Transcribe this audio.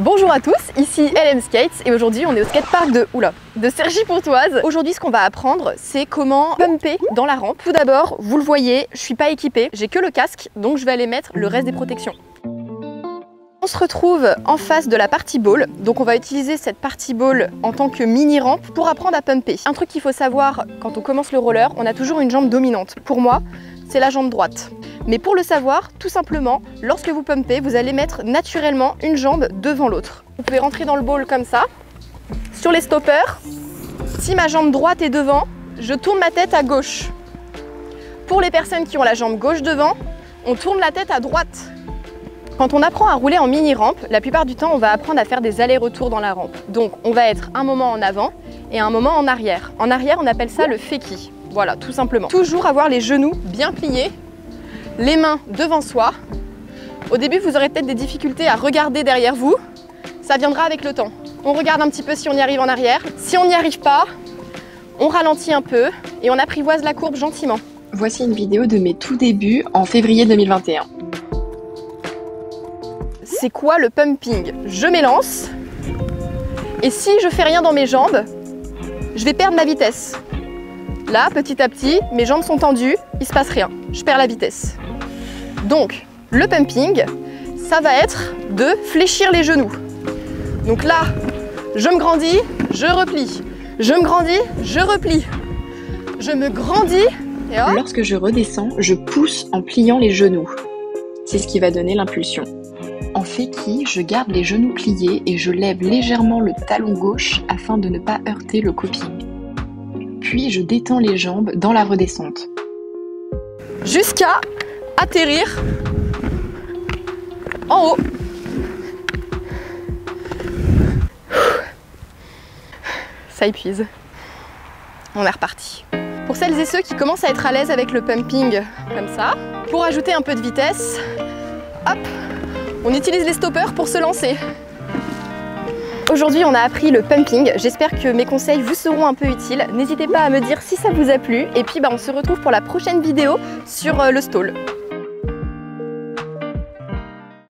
Bonjour à tous, ici LM Skates et aujourd'hui on est au skatepark de Cergy-Pontoise. Aujourd'hui ce qu'on va apprendre c'est comment pumper dans la rampe. Tout d'abord, vous le voyez, je suis pas équipée, j'ai que le casque donc je vais aller mettre le reste des protections. On se retrouve en face de la partie ball, donc on va utiliser cette partie ball en tant que mini rampe pour apprendre à pumper. Un truc qu'il faut savoir quand on commence le roller, on a toujours une jambe dominante. Pour moi, c'est la jambe droite. Mais pour le savoir, tout simplement, lorsque vous pumpez, vous allez mettre naturellement une jambe devant l'autre. Vous pouvez rentrer dans le ball comme ça. Sur les stoppers, si ma jambe droite est devant, je tourne ma tête à gauche. Pour les personnes qui ont la jambe gauche devant, on tourne la tête à droite. Quand on apprend à rouler en mini-rampe, la plupart du temps, on va apprendre à faire des allers-retours dans la rampe. Donc, on va être un moment en avant et un moment en arrière. En arrière, on appelle ça le fakie. Voilà, tout simplement. Toujours avoir les genoux bien pliés, les mains devant soi. Au début, vous aurez peut-être des difficultés à regarder derrière vous. Ça viendra avec le temps. On regarde un petit peu si on y arrive en arrière. Si on n'y arrive pas, on ralentit un peu et on apprivoise la courbe gentiment. Voici une vidéo de mes tout débuts en février 2021. C'est quoi le pumping? Je m'élance et si je fais rien dans mes jambes, je vais perdre ma vitesse. Là, petit à petit, mes jambes sont tendues, il se passe rien, je perds la vitesse. Donc, le pumping, ça va être de fléchir les genoux. Donc là, je me grandis, je replie. Je me grandis, je replie. Je me grandis et hop. Lorsque je redescends, je pousse en pliant les genoux. C'est ce qui va donner l'impulsion. En fakie, je garde les genoux pliés et je lève légèrement le talon gauche afin de ne pas heurter le coping. Puis je détends les jambes dans la redescente. Jusqu'à atterrir en haut. Ça épuise. On est reparti. Pour celles et ceux qui commencent à être à l'aise avec le pumping comme ça, pour ajouter un peu de vitesse, hop, on utilise les stoppers pour se lancer. Aujourd'hui, on a appris le pumping. J'espère que mes conseils vous seront un peu utiles. N'hésitez pas à me dire si ça vous a plu. Et puis, on se retrouve pour la prochaine vidéo sur le stall.